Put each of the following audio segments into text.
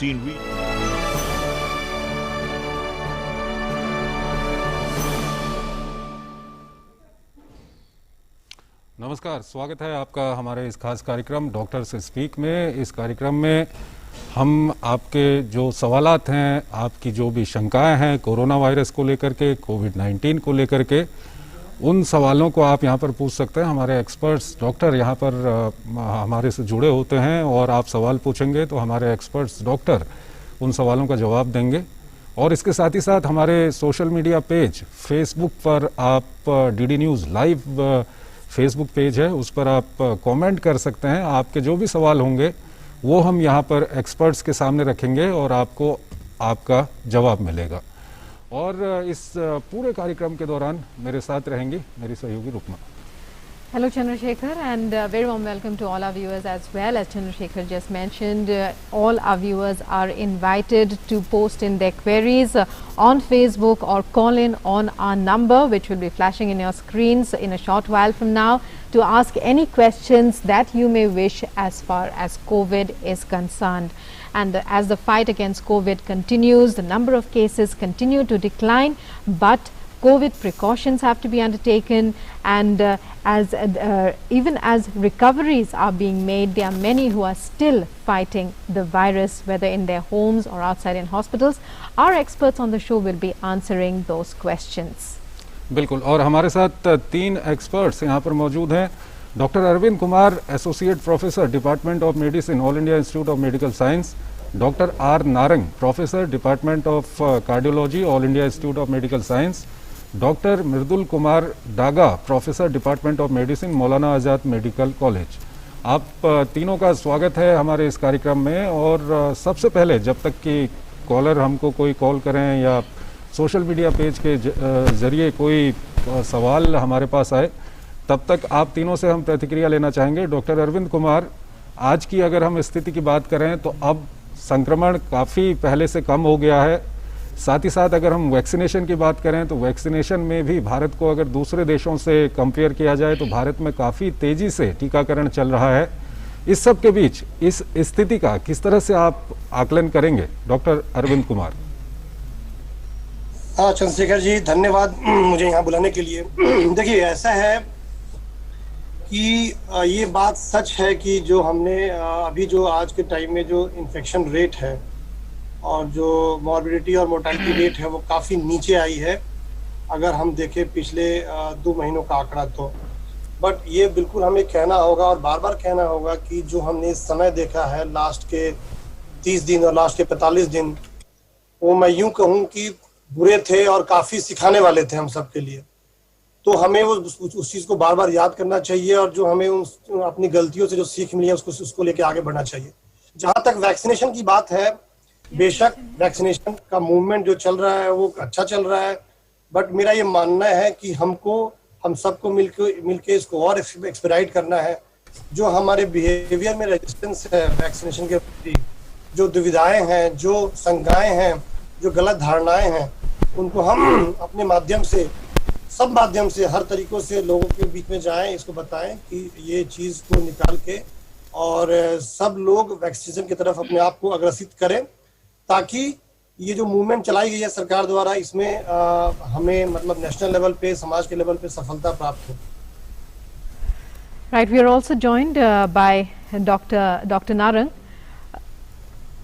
seen नमस्कार, स्वागत है आपका हमारे इस खास कार्यक्रम डॉक्टर से स्पीक में। इस कार्यक्रम में हम आपके जो सवालात हैं, आपकी जो भी शंकाएं हैं कोरोना वायरस को लेकर के, कोविड-19 को लेकर के, उन सवालों को आप यहां पर पूछ सकते हैं। हमारे एक्सपर्ट्स डॉक्टर यहां पर हमारे से जुड़े होते हैं और आप सवाल पूछेंगे तो हमारे एक्सपर्ट्स डॉक्टर उन सवालों का जवाब देंगे। और इसके साथ ही साथ हमारे सोशल मीडिया पेज फेसबुक पर आप DD news live Facebook page है, उस पर आप कमेंट कर सकते हैं। आपके जो भी सवाल होंगे वो हम यहाँ पर एक्सपर्ट्स के सामने रखेंगे और आपको आपका जवाब मिलेगा। और इस पूरे कार्यक्रम के दौरान मेरे साथ रहेंगी मेरी सहयोगी Rukma. Hello Chandrasekhar, and very warm welcome to all our viewers as well. As Chandrasekhar just mentioned, all our viewers are invited to post in their queries on Facebook or call in on our number, which will be flashing in your screens in a short while from now, to ask any questions that you may wish as far as COVID is concerned. And as the fight against COVID continues, the number of cases continue to decline, but COVID precautions have to be undertaken, and even as recoveries are being made, there are many who are still fighting the virus, whether in their homes or outside in hospitals. Our experts on the show will be answering those questions. बिल्कुल, और हमारे साथ तीन experts यहाँ पर मौजूद हैं। Doctor Arvind Kumar, associate professor, department of medicine, All India Institute of Medical Science. Doctor R Narang, professor, department of cardiology, All India Institute of Medical Science. Doctor Mridul Kumar Daga, professor, department of medicine, Maulana Azad medical college. आप तीनों का स्वागत है हमारे इस कार्यक्रम में। और सबसे पहले, जब तक कि कॉलर हमको कोई कॉल करें या सोशल मीडिया पेज के जरिए कोई सवाल हमारे पास आए, तब तक आप तीनों से हम प्रतिक्रिया लेना चाहेंगे। डॉक्टर अरविंद कुमार, आज की अगर हम स्थिति की बात करें तो अब संक्रमण काफ़ी पहले से कम हो गया है। साथ ही साथ अगर हम वैक्सीनेशन की बात करें तो वैक्सीनेशन में भी भारत को अगर दूसरे देशों से कंपेयर किया जाए तो भारत में काफ़ी तेज़ी से टीकाकरण चल रहा है। इस सब के बीच इस स्थिति का किस तरह से आप आकलन करेंगे, डॉक्टर अरविंद कुमार? हाँ चंद्रशेखर जी, धन्यवाद मुझे यहाँ बुलाने के लिए। देखिए, ऐसा है कि ये बात सच है कि जो हमने अभी जो आज के टाइम में जो इन्फेक्शन रेट है और जो मॉर्बिडिटी और मोर्टेलिटी रेट है वो काफ़ी नीचे आई है अगर हम देखें पिछले 2 महीनों का आंकड़ा तो। बट ये बिल्कुल हमें कहना होगा और बार बार कहना होगा कि जो हमने इस समय देखा है लास्ट के 30 दिन और लास्ट के 45 दिन, वो मैं यूं कहूँ कि बुरे थे और काफ़ी सिखाने वाले थे हम सब के लिए। तो हमें वो उस चीज़ को बार बार याद करना चाहिए और जो हमें अपनी गलतियों से जो सीख मिली है उसको लेके आगे बढ़ना चाहिए। जहाँ तक वैक्सीनेशन की बात है, बेशक वैक्सीनेशन का मूवमेंट जो चल रहा है वो अच्छा चल रहा है, बट मेरा ये मानना है कि हम सबको मिलके इसको और एक्सपेडाइट करना है। जो हमारे बिहेवियर में रेजिस्टेंस है वैक्सीनेशन के प्रति, जो दुविधाएं हैं, जो शंकाएं हैं, जो गलत धारणाएं हैं, उनको हम अपने माध्यम से, सब माध्यम से, हर तरीकों से लोगों के बीच में जाएं, इसको बताएं कि ये चीज़ को निकाल के और सब लोग वैक्सीनेशन की तरफ अपने आप को अग्रसित करें, ताकि ये जो मूवमेंट चलाई गई है सरकार द्वारा, इसमें हमें मतलब नेशनल लेवल पे, समाज के लेवल पे सफलता प्राप्त हो। Right, we are also joined by Dr. Narang.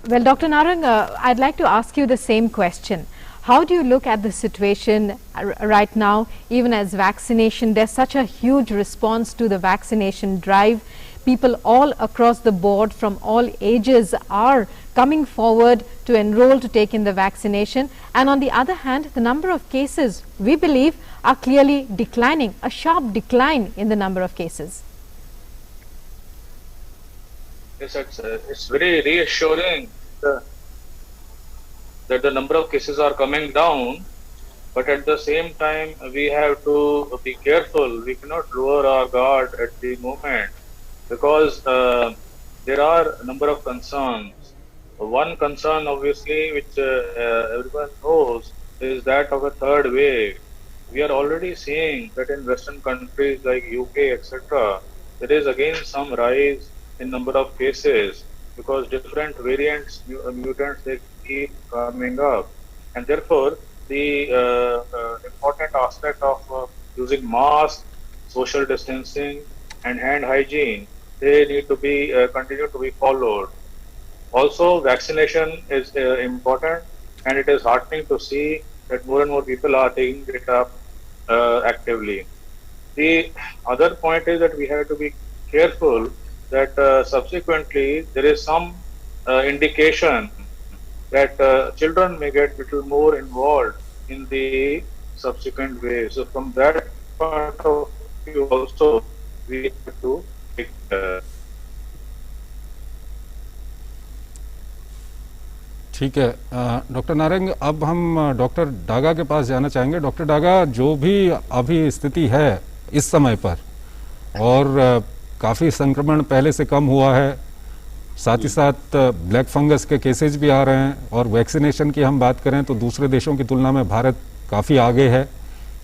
Well, Dr. Narang, I'd like to ask you the same question. How do you look at the situation right now, even as vaccination? There's such a huge response to the vaccination drive. People all across the board from all ages are coming forward to enroll to take in the vaccination, and on the other hand, the number of cases, we believe, are clearly declining, a sharp decline in the number of cases. Yes, it's very reassuring that the number of cases are coming down, but at the same time we have to be careful. We cannot lower our guard at the moment, because there are a number of concerns. One concern, obviously, which everyone knows, is that of a third wave. We are already seeing that in Western countries like UK, etc., there is again some rise in number of cases. because different variants, mutants, they keep coming up, and therefore the important aspect of using mask, social distancing, and hand hygiene, they need to be continue to be followed. Also, vaccination is important, and it is heartening to see that more and more people are taking it up actively. The other point is that we have to be careful that subsequently there is some indication that children may get little more involved in the subsequent waves. So from that point of view also we have to take ठीक है doctor Narang, अब हम doctor Daga के पास जाना चाहेंगे। Doctor Daga, जो भी अभी स्थिति है इस समय पर, और काफ़ी संक्रमण पहले से कम हुआ है, साथ ही साथ ब्लैक फंगस के केसेस भी आ रहे हैं, और वैक्सीनेशन की हम बात करें तो दूसरे देशों की तुलना में भारत काफ़ी आगे है।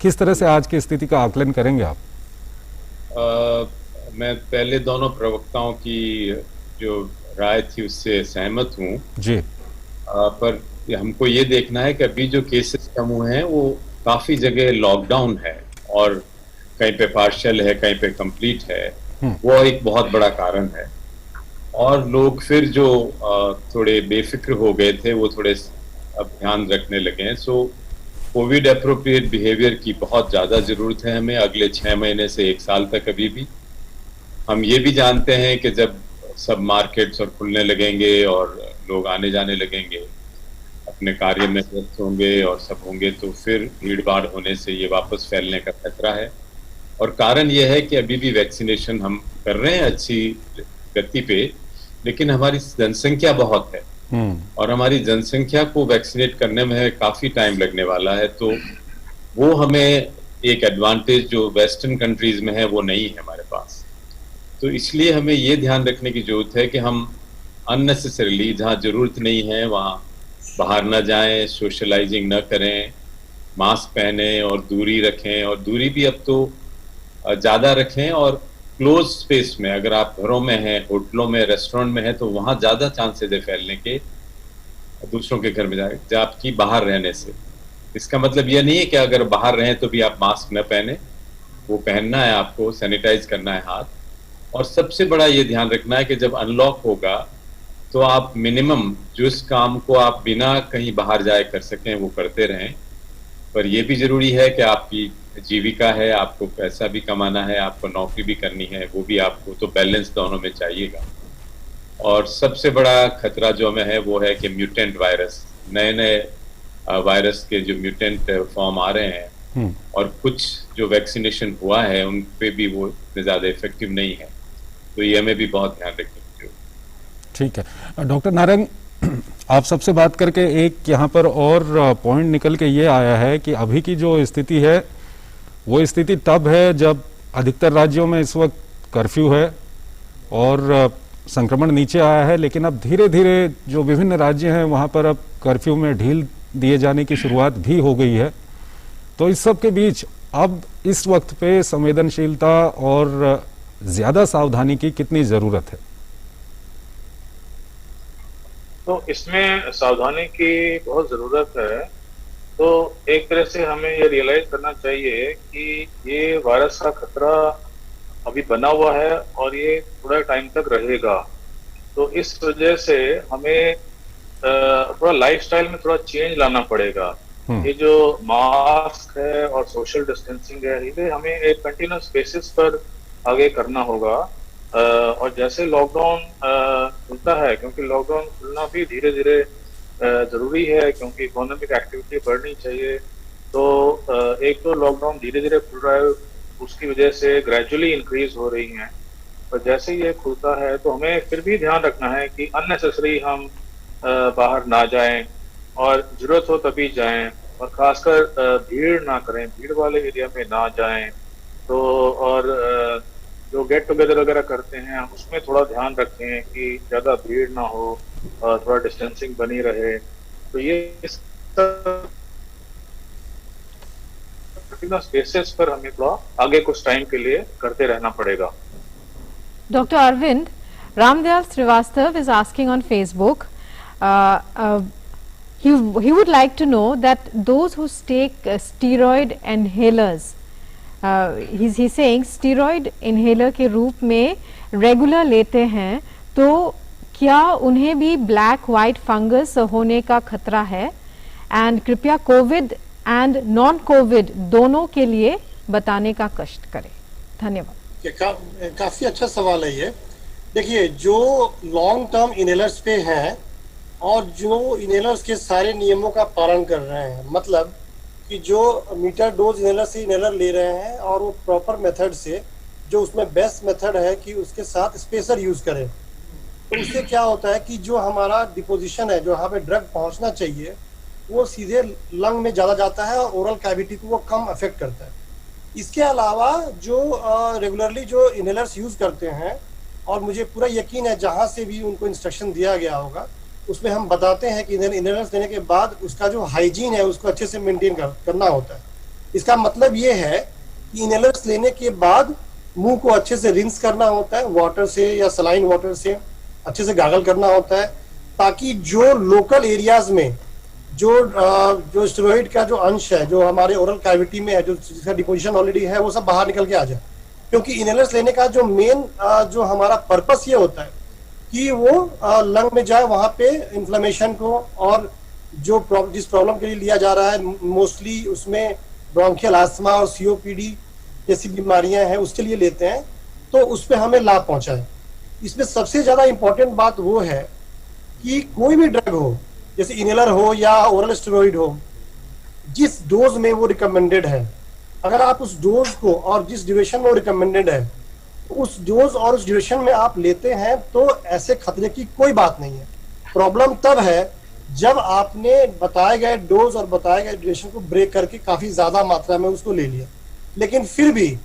किस तरह से आज की स्थिति का आकलन करेंगे आप? मैं पहले दोनों प्रवक्ताओं की जो राय थी उससे सहमत हूँ जी, पर हमको ये देखना है कि अभी जो केसेस कम हुए हैं वो काफी जगह लॉकडाउन है, और कहीं पे पार्शियल है, कहीं पे कंप्लीट है, वो एक बहुत बड़ा कारण है। और लोग फिर जो थोड़े बेफिक्र हो गए थे वो थोड़े अब ध्यान रखने लगे हैं। सो कोविड अप्रोप्रिएट बिहेवियर की बहुत ज्यादा जरूरत है हमें अगले 6 महीने से 1 साल तक। अभी भी हम ये भी जानते हैं कि जब सब मार्केट्स और खुलने लगेंगे और लोग आने जाने लगेंगे, अपने कार्य में व्यस्त होंगे और सब होंगे, तो फिर भीड़ भाड़ होने से ये वापस फैलने का खतरा है। और कारण ये है कि अभी भी वैक्सीनेशन हम कर रहे हैं अच्छी गति पे, लेकिन हमारी जनसंख्या बहुत है, और हमारी जनसंख्या को वैक्सीनेट करने में काफी टाइम लगने वाला है। तो वो हमें एक एडवांटेज जो वेस्टर्न कंट्रीज में है वो नहीं है हमारे पास। तो इसलिए हमें ये ध्यान रखने की जरूरत है कि हम अननेसेसरीली जहाँ जरूरत नहीं है वहाँ बाहर न जाएं, सोशलाइजिंग न करें, मास्क पहने और दूरी रखें, और दूरी भी अब तो ज़्यादा रखें। और क्लोज स्पेस में, अगर आप घरों में हैं, होटलों में, रेस्टोरेंट में हैं, तो वहाँ ज़्यादा चांसेस है फैलने के दूसरों के घर में जबकि बाहर रहने से। इसका मतलब यह नहीं है कि अगर बाहर रहें तो भी आप मास्क न पहने, वो पहनना है आपको, सैनिटाइज करना है हाथ। और सबसे बड़ा ये ध्यान रखना है कि जब अनलॉक होगा तो आप मिनिमम जिस काम को आप बिना कहीं बाहर जाए कर सकें वो करते रहें। पर यह भी जरूरी है कि आपकी जीविका है, आपको पैसा भी कमाना है, आपको नौकरी भी करनी है, वो भी आपको तो बैलेंस दोनों में चाहिएगा। और सबसे बड़ा खतरा जो हमें है वो है कि म्यूटेंट वायरस, नए नए वायरस के जो म्यूटेंट फॉर्म आ रहे हैं, और कुछ जो वैक्सीनेशन हुआ है उन पे भी वो इतने ज़्यादा इफेक्टिव नहीं है। तो ये हमें भी बहुत ध्यान रखने की जरूरत है। ठीक है डॉक्टर नारंग, आप सबसे बात करके एक यहाँ पर और पॉइंट निकल के ये आया है कि अभी की जो स्थिति है वो स्थिति तब है जब अधिकतर राज्यों में इस वक्त कर्फ्यू है और संक्रमण नीचे आया है, लेकिन अब धीरे धीरे जो विभिन्न राज्य हैं वहाँ पर अब कर्फ्यू में ढील दिए जाने की शुरुआत भी हो गई है। तो इस सब के बीच अब इस वक्त पे संवेदनशीलता और ज्यादा सावधानी की कितनी जरूरत है? तो इसमें सावधानी की बहुत जरूरत है। तो एक तरह से हमें ये रियलाइज करना चाहिए कि ये वायरस का खतरा अभी बना हुआ है और ये थोड़ा टाइम तक रहेगा। तो इस वजह से हमें थोड़ा लाइफस्टाइल में थोड़ा चेंज लाना पड़ेगा। ये जो मास्क है और सोशल डिस्टेंसिंग है, ये हमें एक कंटिन्यूस बेसिस पर आगे करना होगा। और जैसे लॉकडाउन खुलता है, क्योंकि लॉकडाउन खुलना भी धीरे धीरे जरूरी है क्योंकि इकोनॉमिक एक्टिविटी बढ़नी चाहिए। तो एक तो लॉकडाउन धीरे धीरे खुल रहा है, उसकी वजह से ग्रेजुअली इंक्रीज हो रही हैं। और जैसे ये खुलता है तो हमें फिर भी ध्यान रखना है कि अननेसेसरी हम बाहर ना जाएं, और जरूरत हो तभी जाएं, और खासकर भीड़ ना करें, भीड़ वाले एरिया में ना जाएं। तो और जो गेट टुगेदर वगैरह करते हैं उसमें थोड़ा ध्यान रखें कि ज्यादा भीड़ ना हो और थोड़ा डिस्टेंसिंग बनी रहे। तो ये इस बेसिस पर हमें थोड़ा आगे कुछ टाइम के लिए करते रहना पड़ेगा। Doctor Arvind, Ramdayal Srivastav is asking on Facebook, he would like to know that those who take steroid inhalers, he's saying steroid inhaler के रूप में रेगुलर लेते हैं तो क्या उन्हें भी ब्लैक वाइट फंगस होने का खतरा है? एंड कृपया कोविड एंड नॉन कोविड दोनों के लिए बताने का कष्ट करें। धन्यवाद। काफी अच्छा सवाल है ये। देखिए, जो लॉन्ग टर्म इनहेलर्स पे हैं और जो इनहेलर्स के सारे नियमों का पालन कर रहे हैं, मतलब कि जो मीटर डोज इनहेलर से इनहेलर ले रहे हैं और वो प्रॉपर मेथड से, जो उसमें बेस्ट मेथड है कि उसके साथ स्पेसर यूज करें, तो उससे क्या होता है कि जो हमारा डिपोजिशन है, जो यहाँ पे ड्रग पहुंचना चाहिए, वो सीधे लंग में ज्यादा जाता है और ओरल कैविटी को वो कम अफेक्ट करता है। इसके अलावा जो रेगुलरली जो इनहेलर्स यूज करते हैं, और मुझे पूरा यकीन है जहां से भी उनको इंस्ट्रक्शन दिया गया होगा उसमें हम बताते हैं कि इनहेलर्स लेने के बाद उसका जो हाइजीन है उसको अच्छे से मेंटेन करना होता है। इसका मतलब ये है कि इनहेलर्स लेने के बाद मुंह को अच्छे से रिंस करना होता है, वाटर से या सलाइन वाटर से अच्छे से गागल करना होता है, ताकि जो लोकल एरियाज में जो स्टेरॉइड का जो अंश है जो हमारे ओरल कैविटी में है, जो जिसका डिपोजिशन ऑलरेडी है, वो सब बाहर निकल के आ जाए। क्योंकि इनहेलर्स लेने का जो मेन जो हमारा पर्पस ये होता है कि वो लंग में जाए, वहां पे इन्फ्लेमेशन को, और जिस प्रॉब्लम के लिए लिया जा रहा है मोस्टली उसमें ब्रोंकियल आस्थमा और सीओपीडी जैसी बीमारियां हैं, उसके लिए लेते हैं, तो उस पर हमें लाभ पहुंचाए। इसमें सबसे ज्यादा इंपॉर्टेंट बात वो है कि कोई भी ड्रग हो, जैसे इनहेलर हो या ओरल स्टेरॉइड हो, जिस डोज में वो रिकमेंडेड है, अगर आप उस डोज को और जिस ड्यूरेशन में वो रिकमेंडेड है, उस डोज और उस ड्यूरेशन में आप लेते हैं, तो ऐसे खतरे की कोई बात नहीं है। प्रॉब्लम तब है जब आपने बताए गए डोज और बताए गए ड्यूरेशन को ब्रेक करके काफी ज्यादा मात्रा में उसको ले लिया। लेकिन फिर भी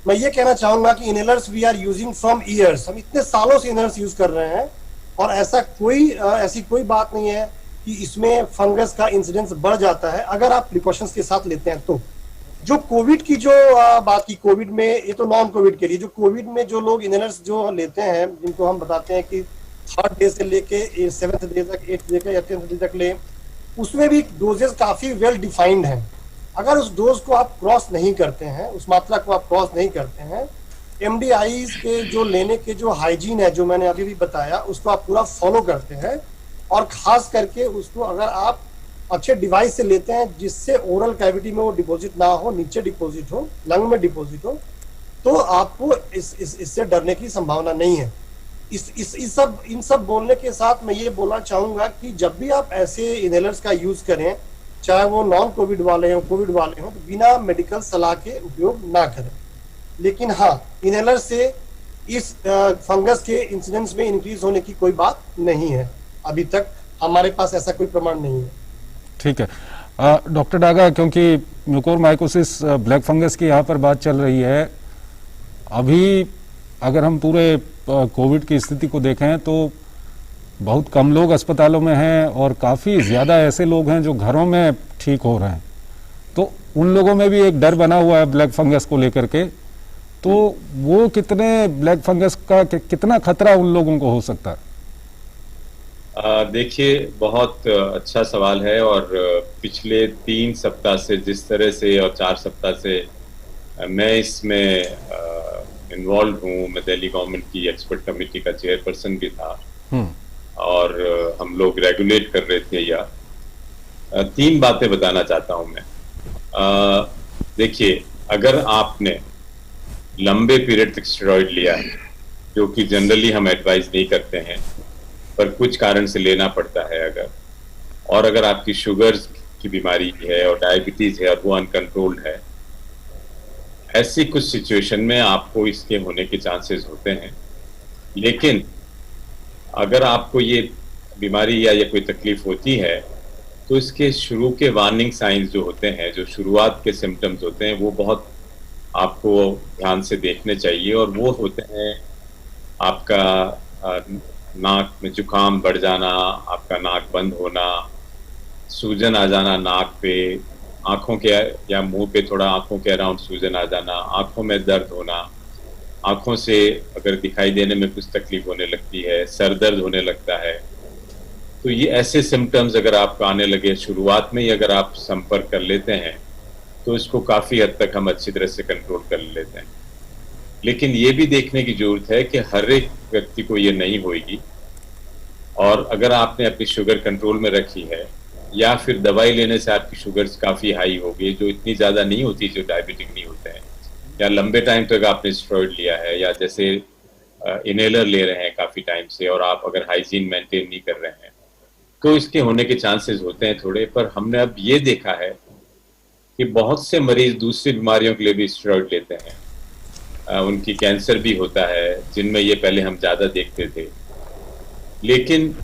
मैं ये कहना चाहूंगा कि inhalers we are using from years, हम इतने सालों से इनहेलर्स यूज कर रहे हैं, और ऐसी कोई बात नहीं है कि इसमें फंगस का इंसिडेंस बढ़ जाता है अगर आप प्रिकॉशंस के साथ लेते हैं। तो जो कोविड की जो बात की, कोविड में, ये तो नॉन कोविड के लिए, जो कोविड में जो लोग इनहेलर्स जो लेते हैं, जिनको हम बताते हैं कि 3rd डे से लेके 7th डे तक, 8th डे तक या 10th डे तक ले, उसमें भी डोजेस काफी वेल डिफाइंड हैं। अगर उस डोज को आप क्रॉस नहीं करते हैं, उस मात्रा को आप क्रॉस नहीं करते हैं, एमडीआईज के जो लेने के जो हाइजीन है, जो मैंने अभी भी बताया, उसको आप पूरा फॉलो करते हैं, और खास करके उसको अगर आप अच्छे डिवाइस से लेते हैं जिससे ओरल कैविटी में वो डिपॉजिट ना हो, नीचे डिपॉजिट हो, लंग में डिपॉजिट हो, तो आपको इससे डरने की संभावना नहीं है। इन सब बोलने के साथ मैं ये बोलना चाहूंगा कि जब भी आप ऐसे इनहेलर्स का यूज करें, चाहे वो नॉन कोविड वाले हो, कोविड वाले हो, तो बिना मेडिकल सलाह के उपयोग ना करें। लेकिन हाँ, इनहेलर से इस फंगस के इंसिडेंस में इंक्रीज होने की कोई बात नहीं है। अभी तक हमारे पास ऐसा कोई प्रमाण नहीं है। ठीक है डॉक्टर डागा, क्योंकि म्यूकोरमाइकोसिस ब्लैक फंगस की यहाँ पर बात चल रही है, अभी अगर हम पूरे कोविड की स्थिति को देखें तो बहुत कम लोग अस्पतालों में हैं और काफ़ी ज़्यादा ऐसे लोग हैं जो घरों में ठीक हो रहे हैं, तो उन लोगों में भी एक डर बना हुआ है ब्लैक फंगस को लेकर के, तो वो कितने ब्लैक फंगस का कितना खतरा उन लोगों को हो सकता है? देखिए, बहुत अच्छा सवाल है, और पिछले 3 सप्ताह से जिस तरह से और 4 सप्ताह से मैं इसमें इन्वॉल्व हूँ, मैं दिल्ली गवर्नमेंट की एक्सपर्ट कमेटी का चेयरपर्सन भी था, और हम लोग रेगुलेट कर रहे थे। या 3 बातें बताना चाहता हूँ मैं। देखिए, अगर आपने लंबे पीरियड तक स्टेरॉइड लिया है, जो कि जनरली हम एडवाइज नहीं करते हैं, पर कुछ कारण से लेना पड़ता है अगर आपकी शुगर की बीमारी है और डायबिटीज है और वो अनकंट्रोल्ड है, ऐसी कुछ सिचुएशन में आपको इसके होने के चांसेस होते हैं। लेकिन अगर आपको ये बीमारी या कोई तकलीफ होती है, तो इसके शुरू के वार्निंग साइंस जो होते हैं, जो शुरुआत के सिम्टम्स होते हैं, वो बहुत आपको ध्यान से देखने चाहिए, और वो होते हैं आपका नाक में जुकाम बढ़ जाना, आपका नाक बंद होना, सूजन आ जाना नाक पे, आंखों के या मुंह पे थोड़ा आंखों के अराउंड सूजन आ जाना, आंखों में दर्द होना, आंखों से अगर दिखाई देने में कुछ तकलीफ होने लगती है, सर दर्द होने लगता है, तो ये ऐसे सिम्टम्स अगर आपको आने लगे शुरुआत में ही अगर आप संपर्क कर लेते हैं तो इसको काफी हद तक हम अच्छी तरह से कंट्रोल कर लेते हैं। लेकिन ये भी देखने की जरूरत है कि हर एक व्यक्ति को ये नहीं होगी, और अगर आपने अपनी शुगर कंट्रोल में रखी है या फिर दवाई लेने से आपकी शुगर काफी हाई हो गई, जो इतनी ज्यादा नहीं होती जो डायबिटिक नहीं होते हैं, या लंबे टाइम तक आपने स्टेरॉइड लिया है या जैसे इनहेलर ले रहे हैं काफी टाइम से, और आप अगर हाइजीन मेंटेन नहीं कर रहे हैं, तो इसके होने के चांसेस होते हैं थोड़े। पर हमने अब ये देखा है कि बहुत से मरीज दूसरी बीमारियों के लिए भी स्टेरॉइड लेते हैं, उनकी कैंसर भी होता है जिनमें ये पहले हम ज्यादा देखते थे। लेकिन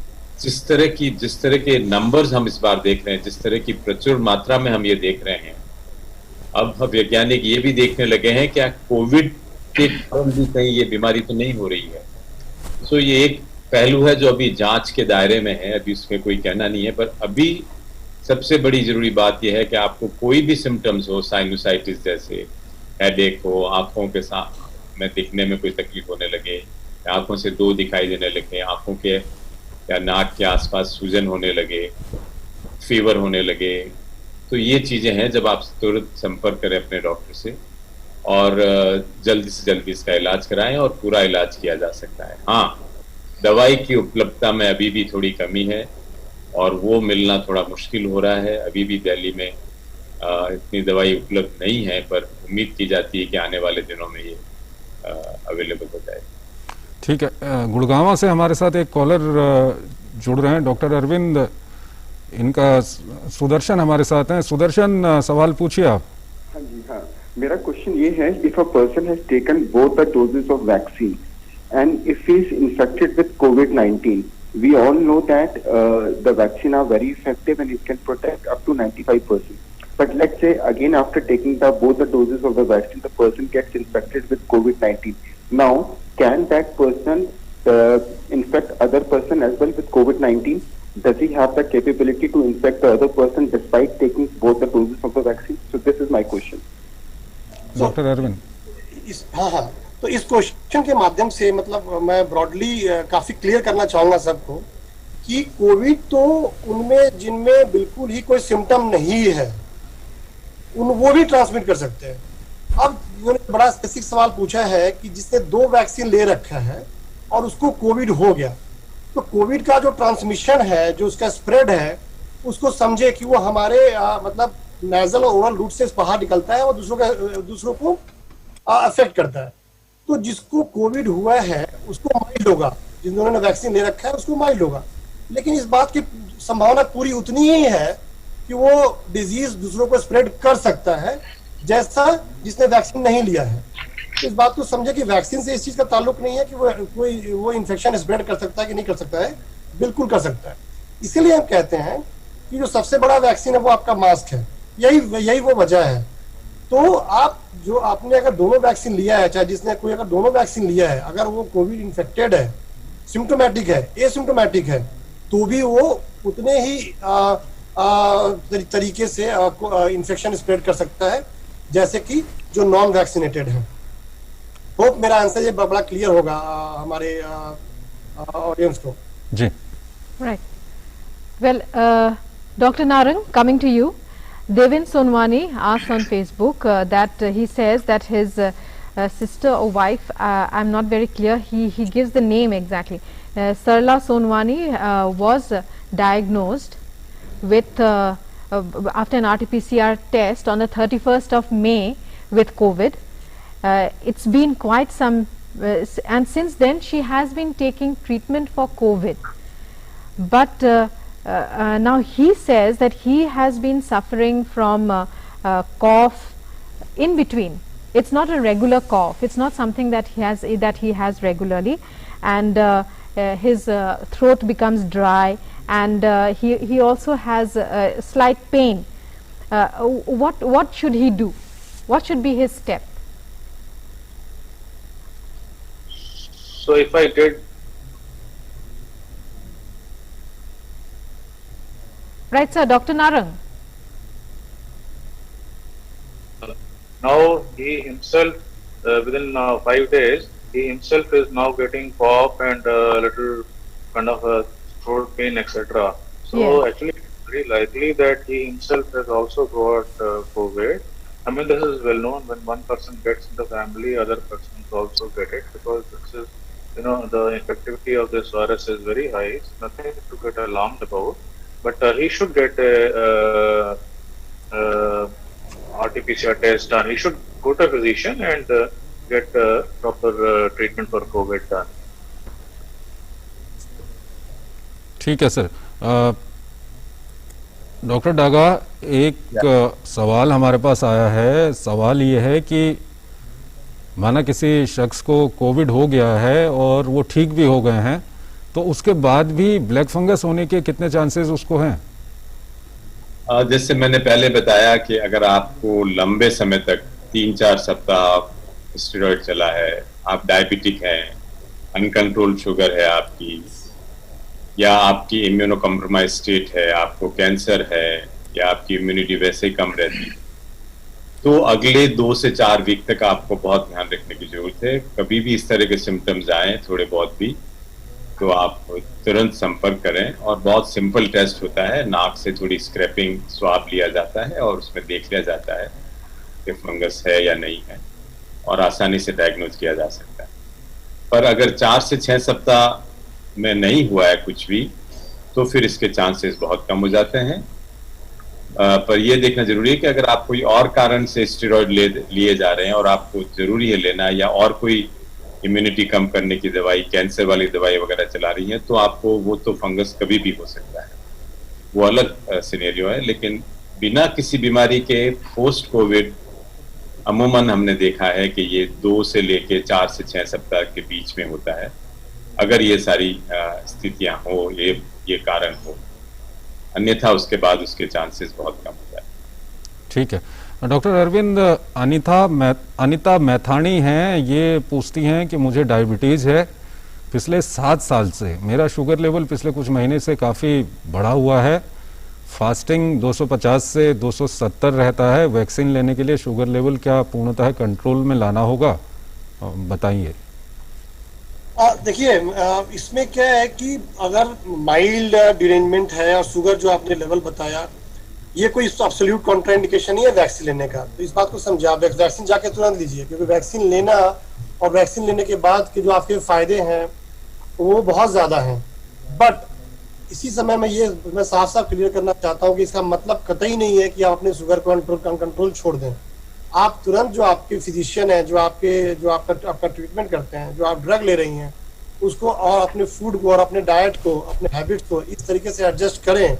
जिस तरह के नंबर्स हम इस बार देख रहे हैं, जिस तरह की प्रचुर मात्रा में हम ये देख रहे हैं, अब वैज्ञानिक ये भी देखने लगे हैं क्या कोविड के कारण भी कहीं ये बीमारी तो नहीं हो रही है। सो ये एक पहलू है जो अभी जांच के दायरे में है, अभी उसमें कोई कहना नहीं है। पर अभी सबसे बड़ी जरूरी बात यह है कि आपको कोई भी सिम्टम्स हो, साइनोसाइटिस जैसे हेडेक हो, आंखों के साथ में दिखने में कोई तकलीफ होने लगे, आंखों से दो दिखाई देने लगे, आंखों के या नाक के आसपास सूजन होने लगे, फीवर होने लगे, तो ये चीजें हैं जब आप तुरंत संपर्क करें अपने डॉक्टर से और जल्दी से जल्दी इसका इलाज कराएं और पूरा इलाज किया जा सकता है। हाँ, दवाई की उपलब्धता में अभी भी थोड़ी कमी है और वो मिलना थोड़ा मुश्किल हो रहा है। अभी भी दिल्ली में इतनी दवाई उपलब्ध नहीं है, पर उम्मीद की जाती है कि आने वाले दिनों में ये अवेलेबल हो जाए। ठीक है, गुड़गांव से हमारे साथ एक कॉलर जुड़ रहे हैं, डॉक्टर अरविंद, इनका सुदर्शन हमारे साथ हैं। सुदर्शन, सवाल पूछिए आप। हाँ जी, हाँ, मेरा क्वेश्चन ये है, if a person has taken both the doses of vaccine and if he is infected with COVID-19, we all know that the vaccine are very effective and it can protect up to 95%. But let's say again after taking both the doses of the vaccine, the person gets infected with COVID-19. Now, can that person infect other person as well with COVID-19? Does he have the capability to infect the other person despite taking both the doses of the vaccine? So this is my question. Doctor Arvind, हाँ, तो इस question के माध्यम से मतलब मैं broadly काफी clear करना चाहूंगा सबको कि कोविड तो उनमें जिनमें बिल्कुल ही कोई सिम्टम नहीं है वो भी ट्रांसमिट कर सकते हैं। अब उन्होंने बड़ा स्पेसिफिक सवाल पूछा है कि जिसने 2 वैक्सीन ले रखा है और उसको कोविड हो गया, तो कोविड का जो ट्रांसमिशन है, जो उसका स्प्रेड है, उसको समझे कि वो हमारे मतलब नेजल और ओरल रूट से बाहर निकलता है और दूसरों को अफेक्ट करता है। तो जिसको कोविड हुआ है उसको माइल्ड होगा, जिन्होंने वैक्सीन ले रखा है उसको माइल्ड होगा, लेकिन इस बात की संभावना पूरी उतनी ही है कि वो डिजीज दूसरों को स्प्रेड कर सकता है जैसा जिसने वैक्सीन नहीं लिया है। तो इस बात को समझे कि वैक्सीन से इस चीज का ताल्लुक नहीं है कि वो इन्फेक्शन स्प्रेड कर सकता है कि नहीं कर सकता है, बिल्कुल कर सकता है। इसीलिए हम कहते हैं कि जो सबसे बड़ा वैक्सीन है वो आपका मास्क है, यही वो वजह है। तो आप जो आपने अगर दोनों वैक्सीन लिया है, चाहे जिसने कोई अगर दोनों वैक्सीन लिया है, अगर वो कोविड इन्फेक्टेड है, सिम्टोमेटिक है, एसिम्टोमेटिक है, तो भी वो उतने ही तरीके से इन्फेक्शन स्प्रेड कर सकता है जैसे कि जो नॉन वैक्सीनेटेड है। होप मेरा आंसर ये बड़ा क्लियर होगा हमारे ऑडियंस को। जी, right. Well, doctor Narang, coming to you. Devin Sonwani asked on Facebook that he says that his sister or wife, I'm not very clear, he gives the name exactly, Sarla Sonwani was diagnosed with after an RT-PCR test on the 31st of May with COVID. It's been quite some and since then she has been taking treatment for COVID, but now he says that he has been suffering from cough in between. It's not a regular cough. It's not something that he has regularly, and his throat becomes dry, and he also has slight pain. What should he do? What should be his step? So if I did. Right, sir. Dr. Narang. Now he himself within 5 days he himself is now getting cough and little kind of a throat pain, etc. So Yeah. actually, it's very likely that he himself has also got COVID. I mean, this is well known. When one person gets in the family, other persons also get it, because this is, you know, the infectivity of this virus is very high. It's nothing to get alarmed about. But he should get a RT-PCR test done. He should go to a physician and get proper treatment for COVID done. ठीक है sir. Doctor Daga, एक सवाल हमारे पास आया है। सवाल ये है कि माना किसी शख्स को कोविड हो गया है और वो ठीक भी हो गए हैं, तो उसके बाद भी ब्लैक फंगस होने के कितने चांसेस उसको हैं? जैसे मैंने पहले बताया कि अगर आपको लंबे समय तक 3-4 सप्ताह स्टेरॉइड चला है, आप डायबिटिक हैं, अनकंट्रोल्ड शुगर है आपकी, या आपकी इम्यूनो कॉम्प्रोमाइज स्टेट है, आपको कैंसर है, या आपकी इम्यूनिटी वैसे ही कम रहती है, तो अगले 2 से 4 वीक तक आपको बहुत ध्यान रखने की जरूरत है। कभी भी इस तरह के सिम्टम्स आए थोड़े बहुत भी, तो आप तुरंत संपर्क करें। और बहुत सिंपल टेस्ट होता है, नाक से थोड़ी स्क्रैपिंग स्वाब लिया जाता है और उसमें देख लिया जाता है कि फंगस है या नहीं है, और आसानी से डायग्नोज किया जा सकता है। पर अगर 4 से 6 सप्ताह में नहीं हुआ है कुछ भी, तो फिर इसके चांसेस बहुत कम हो जाते हैं। पर यह देखना जरूरी है कि अगर आप कोई और कारण से स्टेरॉइड लिए जा रहे हैं और आपको जरूरी है लेना, या और कोई इम्यूनिटी कम करने की दवाई, कैंसर वाली दवाई वगैरह चला रही है, तो आपको वो तो फंगस कभी भी हो सकता है, वो अलग सिनेरियो है। लेकिन बिना किसी बीमारी के पोस्ट कोविड अमूमन हमने देखा है कि ये 2 से लेके 4 से 6 सप्ताह के बीच में होता है, अगर ये सारी स्थितियां हो, ये कारण हो। अन्यथा उसके बाद उसके चांसेस बहुत कम हो जाए। ठीक है डॉक्टर अरविंद, अनिता मैथानी हैं, ये पूछती हैं कि मुझे डायबिटीज़ है, पिछले 7 साल से मेरा शुगर लेवल पिछले कुछ महीने से काफ़ी बढ़ा हुआ है, फास्टिंग 250 से 270 रहता है, वैक्सीन लेने के लिए शुगर लेवल क्या पूर्णतः कंट्रोल में लाना होगा, बताइए। देखिए, इसमें क्या है कि अगर माइल्ड डिरेंजमेंट है और शुगर जो आपने लेवल बताया, ये कोई एब्सोल्यूट कॉन्ट्राइंडिकेशन नहीं है वैक्सीन लेने का। तो इस बात को समझा, वैक्सीन जाके तुरंत लीजिए, क्योंकि वैक्सीन लेना और वैक्सीन लेने के बाद के जो आपके फायदे हैं वो बहुत ज्यादा हैं। बट इसी समय मैं साफ साफ क्लियर करना चाहता हूँ कि इसका मतलब कतई नहीं है कि आप अपने शुगर कंट्रोल छोड़ दें। आप तुरंत जो आपके फिजिशियन है, जो आपका ट्रीटमेंट करते हैं, जो आप ड्रग ले रही हैं, उसको और अपने फूड को और अपने डाइट को, अपने हैबिट्स को इस तरीके से एडजस्ट करें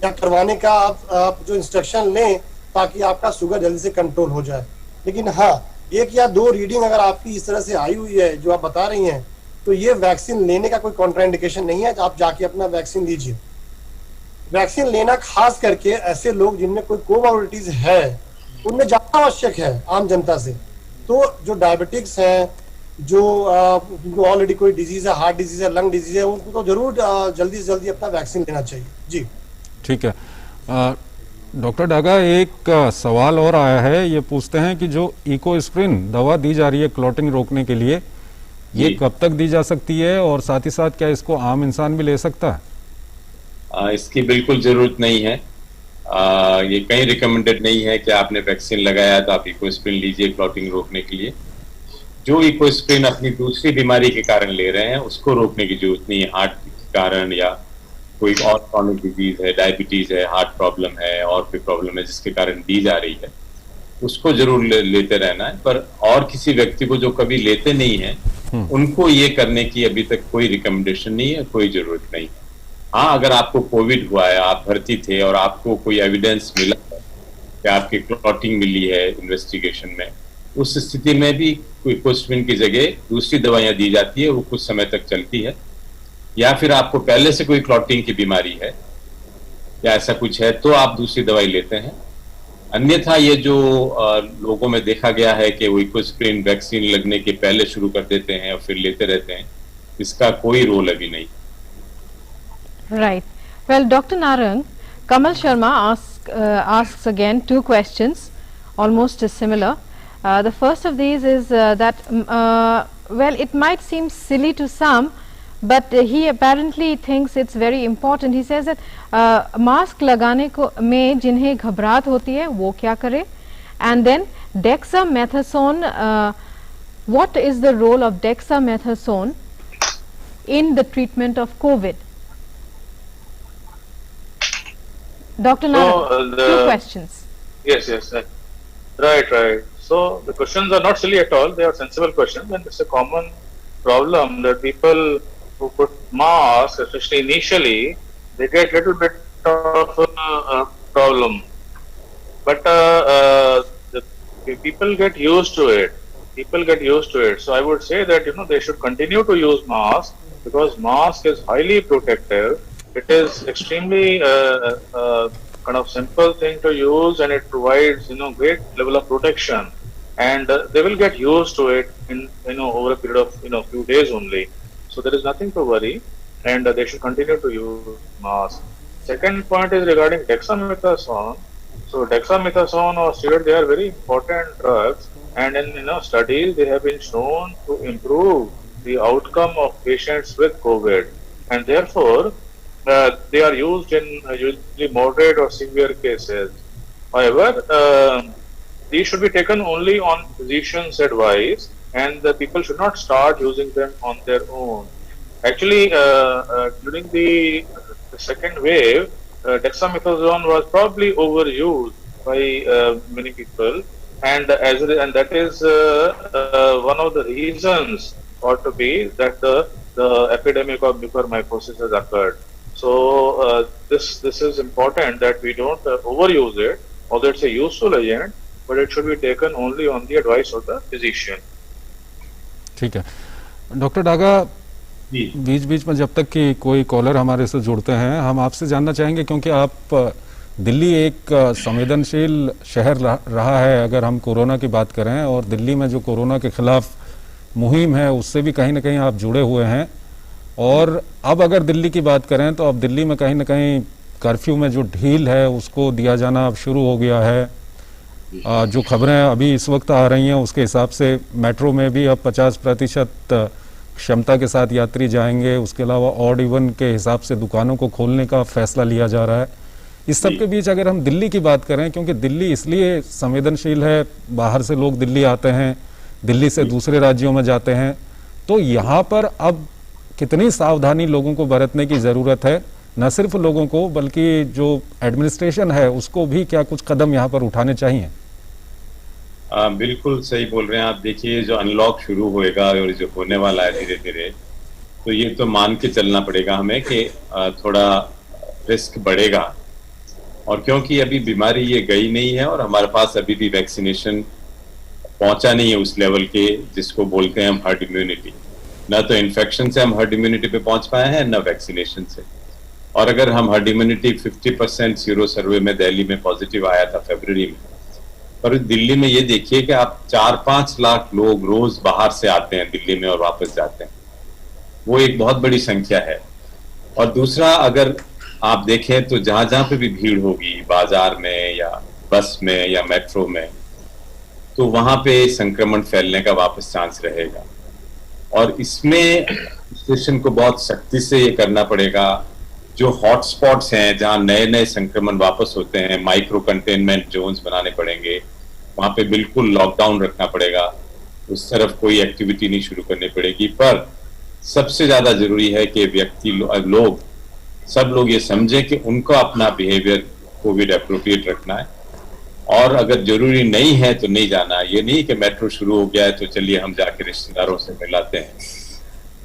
या करवाने का आप जो इंस्ट्रक्शन लें, ताकि आपका शुगर जल्दी से कंट्रोल हो जाए। लेकिन हाँ, 1 या 2 रीडिंग अगर आपकी इस तरह से आई हुई है जो आप बता रही हैं, तो ये वैक्सीन लेने का कोई कॉन्ट्राइंडिकेशन नहीं है। आप जाके अपना वैक्सीन लीजिए। वैक्सीन लेना खास करके ऐसे लोग जिनमें कोई कोमॉर्बिडिटीज है, उनमें ज्यादा आवश्यक है आम जनता से। तो जो डायबिटिक्स हैं, जो ऑलरेडी कोई डिजीज है, हार्ट डिजीज है, लंग डिजीज है, उनको तो जरूर जल्दी से जल्दी अपना वैक्सीन लेना चाहिए। जी ठीक है डॉक्टर डागा, एक सवाल और आया है, ये पूछते हैं कि जो इकोस्प्रिन दवा दी जा रही है क्लॉटिंग रोकने के लिए, ये कब तक दी जा सकती है, और साथ ही साथ क्या इसको आम इंसान भी ले सकता है? इसकी बिल्कुल जरूरत नहीं है। ये कहीं रिकमेंडेड नहीं है कि आपने वैक्सीन लगाया तो आप इकोस्प्रिन लीजिए क्लॉटिंग रोकने के लिए। जो इकोस्प्रिन अपनी दूसरी बीमारी के कारण ले रहे हैं, उसको रोकने की जरूरत नहीं है। हार्ट के कारण या कोई और क्रॉनिक डिजीज है, डायबिटीज है, हार्ट प्रॉब्लम है, और कोई प्रॉब्लम है जिसके कारण दी जा रही है, उसको जरूर लेते रहना है। पर और किसी व्यक्ति को जो कभी लेते नहीं है, उनको ये करने की अभी तक कोई रिकमेंडेशन नहीं है, कोई जरूरत नहीं है। हाँ, अगर आपको कोविड हुआ है, आप भर्ती थे और आपको कोई एविडेंस मिला है कि आपकी क्लॉटिंग मिली है इन्वेस्टिगेशन में, उस स्थिति में भी इकोस्प्रिन की जगह दूसरी दवाइयां दी जाती है, वो कुछ समय तक चलती है। या फिर आपको पहले से कोई क्लॉटिंग की बीमारी है या ऐसा कुछ है, तो आप दूसरी दवाई लेते हैं। अन्यथा ये जो लोगों में देखा गया है कि वो इकोस्प्रिन वैक्सीन लगने के पहले शुरू कर देते हैं और फिर लेते रहते हैं, इसका कोई रोल अभी नहीं। Right. Well, Dr. Narang, Kamal Sharma asks again 2 questions, almost similar. The first of these is that well, it might seem silly to some, but he apparently thinks it's very important. He says that mask लगाने को में जिन्हें घबराहट होती है वो क्या करे, and then dexamethasone, what is the role of dexamethasone in the treatment of COVID? Dr. Narang, two questions. Yes. Right. So the questions are not silly at all. They are sensible questions, and it's a common problem that people who put masks, especially initially, they get little bit of a problem. But the people get used to it. So I would say that they should continue to use mask, because mask is highly protective. It is extremely kind of simple thing to use, and it provides great level of protection, and they will get used to it in over a period of few days only. So there is nothing to worry, and they should continue to use mask. Second point is regarding dexamethasone. So dexamethasone or steroid, they are very important drugs, and in studies they have been shown to improve the outcome of patients with COVID, and therefore they are used in usually moderate or severe cases. However, these should be taken only on physician's advice, and the people should not start using them on their own. Actually, during the second wave, dexamethasone was probably overused by many people, and that is one of the reasons ought to be that the epidemic of mucormycosis has occurred. So this is important that we don't overuse it, although it's a useful agent, but it should be taken only on the advice of the physician. ठीक है doctor Daga, बीच बीच में जब तक कि कोई collar हमारे से जुड़ते हैं, हम आपसे जानना चाहेंगे, क्योंकि आप दिल्ली एक संवेदनशील शहर रहा है अगर हम कोरोना की बात करें, और दिल्ली में जो कोरोना के खिलाफ मुहिम है उससे भी कहीं ना कहीं आप जुड़े हुए हैं, और अब अगर दिल्ली की बात करें तो अब दिल्ली में कहीं ना कहीं कर्फ्यू में जो ढील है उसको दिया जाना अब शुरू हो गया है। जो खबरें अभी इस वक्त आ रही हैं उसके हिसाब से मेट्रो में भी अब 50% क्षमता के साथ यात्री जाएंगे। उसके अलावा ऑड इवन के हिसाब से दुकानों को खोलने का फैसला लिया जा रहा है। इस सब के बीच अगर हम दिल्ली की बात करें, क्योंकि दिल्ली इसलिए संवेदनशील है, बाहर से लोग दिल्ली आते हैं, दिल्ली से दूसरे राज्यों में जाते हैं, तो यहाँ पर अब कितनी सावधानी लोगों को बरतने की ज़रूरत है, न सिर्फ लोगों को बल्कि जो एडमिनिस्ट्रेशन है उसको भी क्या कुछ कदम यहाँ पर उठाने चाहिए? बिल्कुल सही बोल रहे हैं आप। देखिए, जो अनलॉक शुरू होएगा और जो होने वाला है धीरे धीरे, तो ये तो मान के चलना पड़ेगा हमें कि थोड़ा रिस्क बढ़ेगा, और क्योंकि अभी बीमारी ये गई नहीं है और हमारे पास अभी भी वैक्सीनेशन पहुंचा नहीं है उस लेवल के जिसको बोलते हैं हम हर्ड इम्यूनिटी। न तो इन्फेक्शन से हम हर्ड इम्यूनिटी पे पहुंच पाए हैं, न वैक्सीनेशन से। और अगर हम हर्ड इम्यूनिटी 50% सीरो सर्वे में दिल्ली में पॉजिटिव आया था फरवरी में, पर दिल्ली में ये देखिए कि आप 4-5 लाख लोग रोज बाहर से आते हैं दिल्ली में और वापस जाते हैं, वो एक बहुत बड़ी संख्या है। और दूसरा, अगर आप देखें तो जहां जहां पे भी भीड़ होगी, बाजार में या बस में या मेट्रो में, तो वहां पे संक्रमण फैलने का वापस चांस रहेगा। और इसमें स्टेशन को बहुत सख्ती से ये करना पड़ेगा। जो हॉटस्पॉट्स हैं जहां नए नए संक्रमण वापस होते हैं, माइक्रो कंटेनमेंट जोन्स बनाने पड़ेंगे, वहां पे बिल्कुल लॉकडाउन रखना पड़ेगा, उस तरफ कोई एक्टिविटी नहीं शुरू करनी पड़ेगी। पर सबसे ज्यादा जरूरी है कि सब लोग ये समझें कि उनको अपना बिहेवियर कोविड एप्रोप्रिएट रखना है, और अगर जरूरी नहीं है तो नहीं जाना। ये नहीं कि मेट्रो शुरू हो गया है तो चलिए हम जाके रिश्तेदारों से मिलाते हैं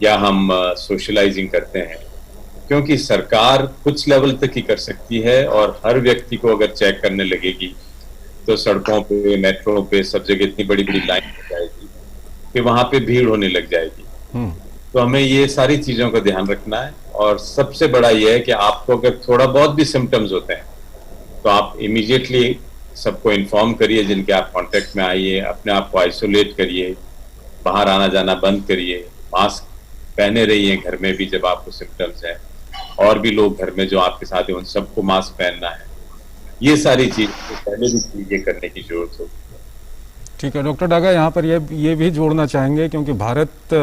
या हम सोशलाइजिंग करते हैं, क्योंकि सरकार कुछ लेवल तक ही कर सकती है, और हर व्यक्ति को अगर चेक करने लगेगी तो सड़कों पे, मेट्रो पे, सब जगह इतनी बड़ी बड़ी लाइन हो जाएगी कि वहां पे भीड़ होने लग जाएगी। तो हमें ये सारी चीजों का ध्यान रखना है, और सबसे बड़ा ये है कि आपको अगर थोड़ा बहुत भी सिम्टम्स होते हैं तो आप इमीडिएटली सबको इन्फॉर्म करिए, जिनके आप कांटेक्ट में आइए, अपने आप को आइसोलेट करिए, बाहर आना जाना बंद करिए, मास्क पहने रहिए घर में भी जब आपको सिम्टम्स है, और भी लोग घर में जो आपके साथ हैं उन सबको मास्क पहनना है। ये सारी चीज तो पहले भी चीजें करने की जरूरत होगी। ठीक है डॉक्टर डागा, यहाँ पर ये भी जोड़ना चाहेंगे क्योंकि भारत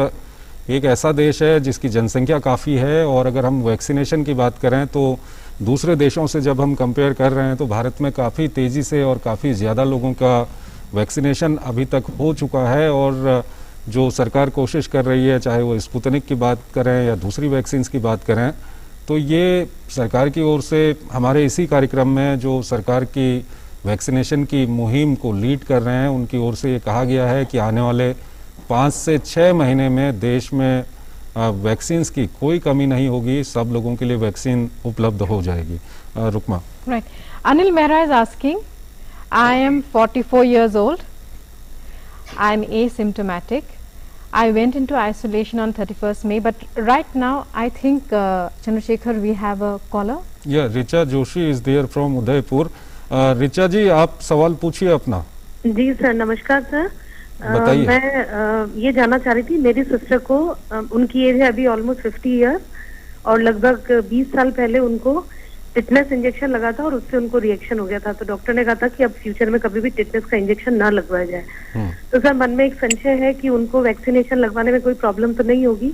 एक ऐसा देश है जिसकी जनसंख्या काफ़ी है, और अगर हम वैक्सीनेशन की बात करें तो दूसरे देशों से जब हम कंपेयर कर रहे हैं तो भारत में काफ़ी तेज़ी से और काफ़ी ज़्यादा लोगों का वैक्सीनेशन अभी तक हो चुका है। और जो सरकार कोशिश कर रही है, चाहे वो स्पुतनिक की बात करें या दूसरी वैक्सीन्स की बात करें, तो ये सरकार की ओर से हमारे इसी कार्यक्रम में जो सरकार की वैक्सीनेशन की मुहिम को लीड कर रहे हैं उनकी ओर से ये कहा गया है कि आने वाले 5 से 6 महीने में देश में वैक्सीन्स की कोई कमी नहीं होगी, सब लोगों के लिए वैक्सीन उपलब्ध हो जाएगी। Rukma. Right. Anil Mehra is asking, I am 44 years old. I am asymptomatic. I went into isolation on 31st May, but right now I think Chandrasekhar, we have a caller. Yeah, Richa Joshi is there from Udaipur. Richa जी, आप सवाल पूछिए अपना। जी sir, नमस्कार sir. बताइए। मैं ये जानना चाह रही थी, मेरी सिस्टर को उनकी एज है अभी ऑलमोस्ट 50 इयर्स, और लगभग 20 साल पहले उनको टिटनेस इंजेक्शन लगा था और उससे उनको रिएक्शन हो गया था। तो डॉक्टर ने कहा था कि अब फ्यूचर में कभी भी टिटनेस का इंजेक्शन ना लगवाया जाए। तो सर मन में एक संशय है कि उनको वैक्सीनेशन लगवाने में कोई प्रॉब्लम तो नहीं होगी,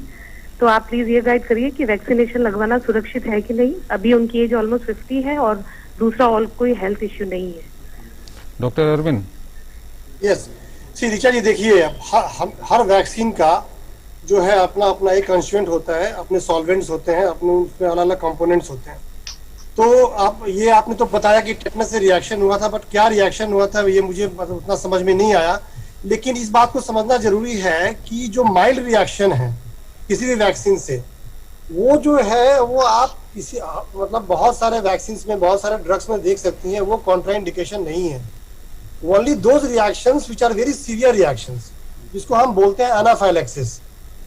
तो आप प्लीज ये गाइड करिए कि वैक्सीनेशन लगवाना सुरक्षित है कि नहीं। अभी उनकी एज ऑलमोस्ट 50 है और दूसरा और कोई हेल्थ इश्यू नहीं है। डॉक्टर अरविंद। यस सी रिचा जी, देखिए हर वैक्सीन का जो है अपना अपना एक कंस्टिट्यूएंट होता है, अपने सॉल्वेंट्स होते हैं, अपने उसमें अलग अलग कंपोनेंट्स होते हैं। तो आपने तो बताया कि टेटनस से रिएक्शन हुआ था, बट क्या रिएक्शन हुआ था ये मुझे मतलब उतना समझ में नहीं आया। लेकिन इस बात को समझना जरूरी है कि जो माइल्ड रिएक्शन है किसी भी वैक्सीन से, वो जो है वो आप किसी मतलब बहुत सारे वैक्सीन में, बहुत सारे ड्रग्स में देख सकती हैं, वो कॉन्ट्राइंडिकेशन नहीं है। Only those reactions which are very severe reactions, जिसको हम बोलते हैं एनाफाइलैक्सिस।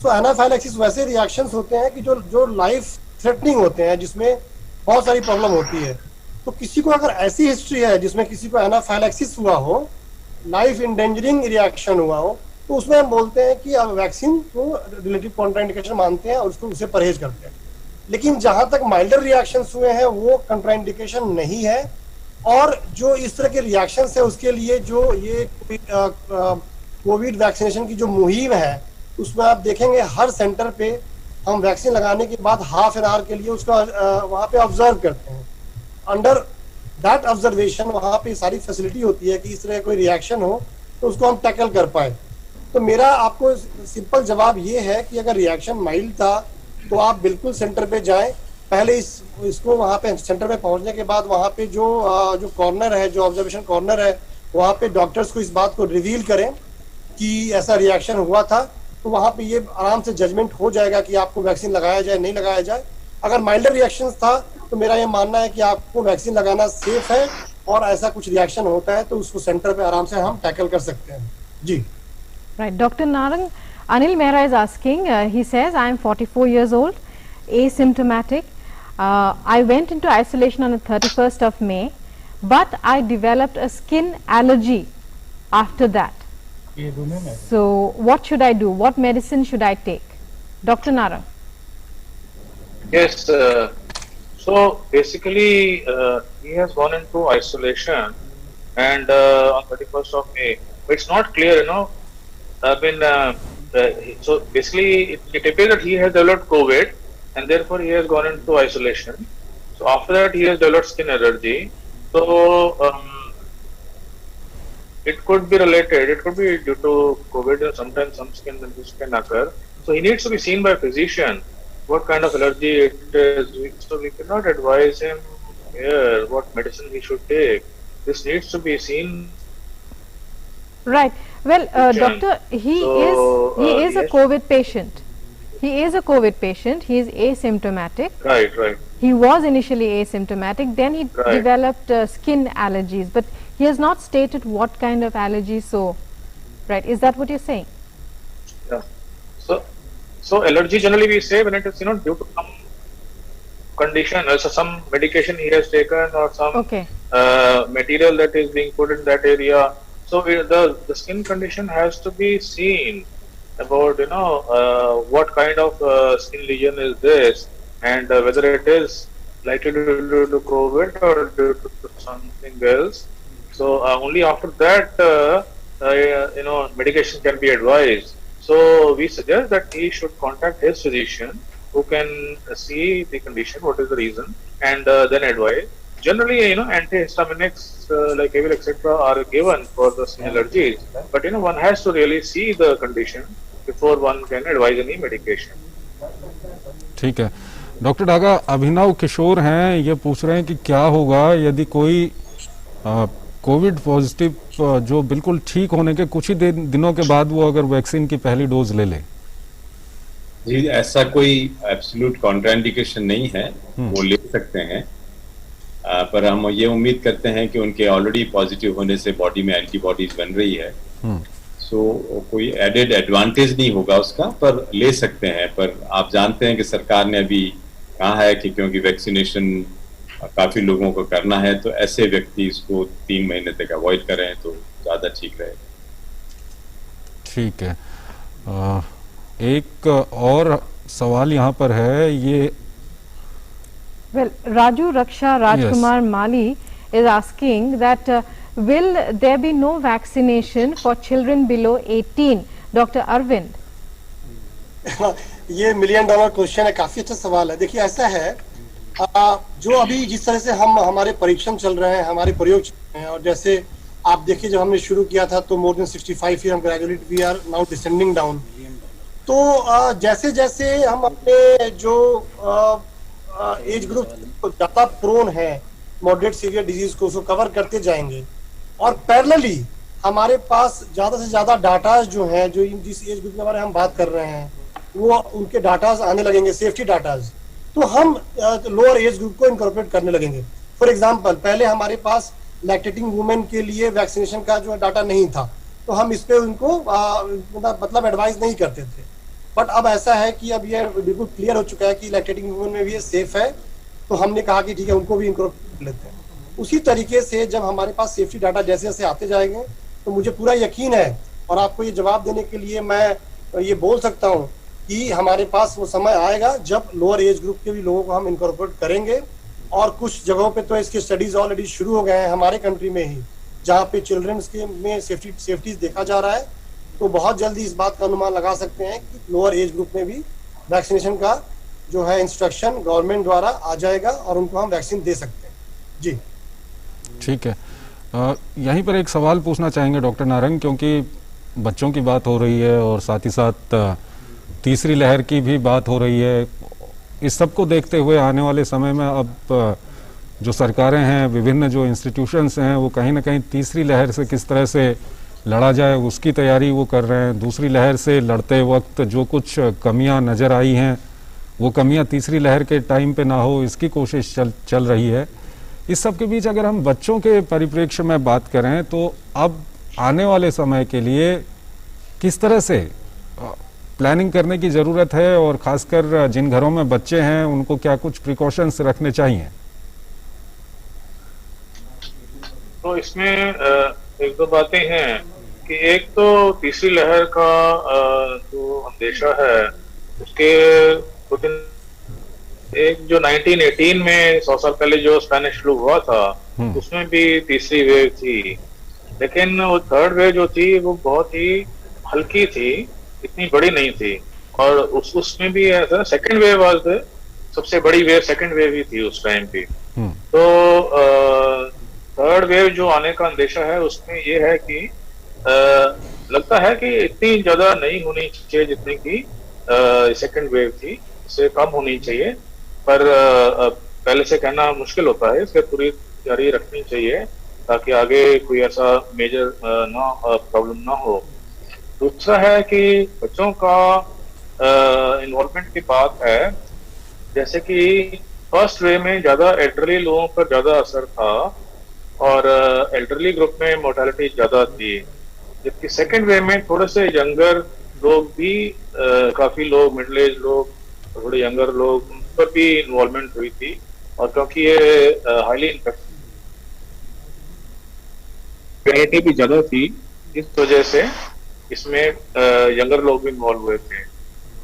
सो एनाफाइलैक्सिस वैसे रिएक्शंस होते हैं कि जो लाइफ थ्रेटनिंग होते हैं, जिसमें बहुत सारी प्रॉब्लम होती है। तो किसी को अगर ऐसी हिस्ट्री है जिसमें किसी को एनाफाइलैक्सिस हुआ हो, लाइफ इंडेंजरिंग रिएक्शन हुआ हो, तो उसमें हम बोलते हैं कि अब वैक्सीन को रिलेटिव कॉन्ट्राइंडिकेशन मानते हैं और उससे परहेज करते हैं। लेकिन जहां तक माइल्डर रिएक्शंस हुए हैं वो कॉन्ट्राइंडिकेशन नहीं है। और जो इस तरह के रिएक्शंस है उसके लिए जो ये कोविड वैक्सीनेशन की जो मुहिम है, उसमें आप देखेंगे हर सेंटर पे हम वैक्सीन लगाने के बाद हाफ एन आवर के लिए उसका वहां पे ऑब्जर्व करते हैं। अंडर दैट ऑब्जर्वेशन वहां पे सारी फैसिलिटी होती है कि इस तरह कोई रिएक्शन हो तो उसको हम टैकल कर पाए। तो मेरा आपको सिंपल जवाब ये है कि अगर रिएक्शन माइल्ड था तो आप बिल्कुल सेंटर पे जाएं। पहले इसको वहां पे सेंटर पे पहुंचने के बाद वहां पे जो कॉर्नर है, जो ऑब्जर्वेशन कॉर्नर है, वहां पे डॉक्टर्स को इस बात को रिवील करें कि ऐसा रिएक्शन हुआ था। तो वहां पे ये आराम से जजमेंट हो जाएगा कि आपको वैक्सीन लगाया जाए नहीं लगाया जाए। अगर माइल्डर रिएक्शन था तो मेरा ये मानना है कि आपको वैक्सीन लगाना सेफ है, और ऐसा कुछ रिएक्शन होता है तो उसको सेंटर पे आराम से हम टैकल कर सकते हैं। जी right. Doctor Narang, Anil Mehra is asking, he says, I am 44 years old, asymptomatic. I went into isolation on the 31st of May, but I developed a skin allergy after that. So what should I do? What medicine should I take? Dr. Narang. Yes, so basically he has gone into isolation and on 31st of May. It's not clear, I mean, so basically it appears that he has developed COVID and therefore he has gone into isolation. So after that he has developed skin allergy. So it could be related, it could be due to COVID, and sometimes some skin allergies can occur. So he needs to be seen by a physician what kind of allergy it is. So we cannot advise him here what medicine he should take. This needs to be seen. Right. Well, doctor, he is a COVID patient. He is a COVID patient. He is asymptomatic. Right. He was initially asymptomatic. Then he developed skin allergies, but he has not stated what kind of allergies. So, right, is that what you're saying? Yeah. So allergy generally we say when it is due to some condition, also some medication he has taken or some material that is being put in that area. So the skin condition has to be seen about what kind of skin lesion is this, and whether it is likely due to COVID or due to something else. So only after that medication can be advised. So we suggest that he should contact his physician who can see the condition, what is the reason, and then advise. Generally, antihistaminics like Avil, etc., are given for the skin allergies, but one has to really see the condition before one can advise any medication. ठीक है doctor Daga, अभिनव किशोर हैं, ये पूछ रहे हैं कि क्या होगा यदि कोई कोविड पॉजिटिव जो बिल्कुल ठीक होने के कुछ ही दिनों के बाद वो अगर वैक्सीन की पहली डोज ले ले। जी, ऐसा कोई एब्सोल्यूट कॉन्ट्राइंडिकेशन नहीं है, वो ले सकते हैं, पर हम ये उम्मीद करते हैं कि उनके ऑलरेडी पॉजिटिव होने से बॉडी में एंटीबॉडीज बन रही है, सो कोई एडेड एडवांटेज नहीं होगा उसका, पर ले सकते हैं। पर आप जानते हैं कि सरकार ने अभी कहा है कि क्योंकि वैक्सीनेशन काफी लोगों को करना है, तो ऐसे व्यक्ति इसको 3 महीने तक अवॉइड करें तो ज्यादा ठीक रहेगा। ठीक है, एक और सवाल यहाँ पर है, ये Raju Raksha Rajkumar Mali is asking that will there be no vaccination for children below 18? Dr. Arvind. ये $1 मिलियन क्वेश्चन है, काफी अच्छा सवाल है। देखिए ऐसा है, जो अभी जिस तरह से हमारे परीक्षण चल रहे हैं, हमारे प्रयोग चल रहे हैं, और जैसे आप देखिए जब हमने शुरू किया था तो मोर देन 65 ईयर, हम gradually we are now descending down. तो जैसे जैसे हम अपने जो एज ग्रुप ज्यादा प्रोन है मॉडरेट सीवियर डिजीज को, उसको कवर करते जाएंगे, और पैरेलली हमारे पास ज्यादा से ज्यादा डाटाज जो हैं, जो जिस एज ग्रुप के बारे में हम बात कर रहे हैं, वो उनके डाटाज आने लगेंगे, सेफ्टी डाटाज, तो हम लोअर एज ग्रुप को इनकॉर्पोरेट करने लगेंगे। फॉर एग्जांपल, पहले हमारे पास लैक्टेटिंग वुमेन के लिए वैक्सीनेशन का जो डाटा नहीं था, तो हम इस पे उनको मतलब एडवाइस नहीं करते थे, बट अब ऐसा है कि अब ये बिल्कुल क्लियर हो चुका है कि लैक्टेटिंग वुमेन में भी ये सेफ है, तो हमने कहा कि ठीक है, उनको भी इनकॉर्पोरेट कर लेते हैं। उसी तरीके से जब हमारे पास सेफ्टी डाटा जैसे जैसे आते जाएंगे, तो मुझे पूरा यकीन है, और आपको ये जवाब देने के लिए मैं ये बोल सकता हूँ कि हमारे पास वो समय आएगा जब लोअर एज ग्रुप के भी लोगों को हम इनकॉर्पोरेट करेंगे। और कुछ जगहों पे तो इसके स्टडीज ऑलरेडी शुरू हो गए हैं हमारे कंट्री में ही, जहाँ पे चिल्ड्रंस के में सेफ्टी देखा जा रहा है। तो बहुत जल्दी इस बात का अनुमान लगा सकते हैं कि लोअर एज ग्रुप में भी वैक्सीनेशन का जो है इंस्ट्रक्शन गवर्नमेंट द्वारा आ जाएगा और उनको हम वैक्सीन दे सकते हैं। जी ठीक है, यहीं पर एक सवाल पूछना चाहेंगे डॉक्टर नारंग, क्योंकि बच्चों की बात हो रही है और साथ ही साथ तीसरी लहर की भी बात हो रही है। इस सब को देखते हुए आने वाले समय में अब जो सरकारें हैं, विभिन्न जो इंस्टीट्यूशंस हैं, वो कहीं ना कहीं तीसरी लहर से किस तरह से लड़ा जाए उसकी तैयारी वो कर रहे हैं। दूसरी लहर से लड़ते वक्त जो कुछ कमियां नज़र आई हैं, वो कमियां तीसरी लहर के टाइम पे ना हो, इसकी कोशिश चल रही है। इस सब के बीच अगर हम बच्चों के परिप्रेक्ष्य में बात करें, तो अब आने वाले समय के लिए किस तरह से प्लानिंग करने की ज़रूरत है, और ख़ासकर जिन घरों में बच्चे हैं उनको क्या कुछ प्रिकॉशंस रखने चाहिए? तो इसमें एक दो बातें हैं कि एक तो तीसरी लहर का जो अंदेशा है, उसके कुछ एक जो 1918 में 100 साल पहले जो स्पेनिश फ्लू हुआ था, उसमें भी तीसरी वेव थी, लेकिन वो थर्ड वेव जो थी वो बहुत ही हल्की थी, इतनी बड़ी नहीं थी। और उसमें भी ऐसा सेकंड वेव वाज सबसे बड़ी वेव, सेकंड वेव ही थी उस टाइम पे। तो थर्ड वेव जो आने का अंदेशा है, उसमें ये है कि लगता है कि इतनी ज्यादा नहीं होनी चाहिए जितनी की सेकंड वेव थी, इससे कम होनी चाहिए, पर पहले से कहना मुश्किल होता है। इसके पूरी तैयारी रखनी चाहिए ताकि आगे कोई ऐसा मेजर प्रॉब्लम ना हो। दूसरा है कि बच्चों का इन्वॉल्वमेंट की बात है, जैसे कि फर्स्ट वेव में ज्यादा एल्डरली लोगों पर ज्यादा असर था और एल्डरली ग्रुप में मोर्टेलिटी ज्यादा थी, जबकि सेकेंड वेव में थोड़े से यंगर लोग भी काफी लोग, मिडिल एज लोग, थोड़े यंगर लोग, उन पर भी इन्वॉल्वमेंट हुई थी। और क्योंकि ये हाईली इन्फेक्टिविटी भी ज्यादा थी, इस वजह से इसमें यंगर लोग भी इन्वॉल्व हुए थे।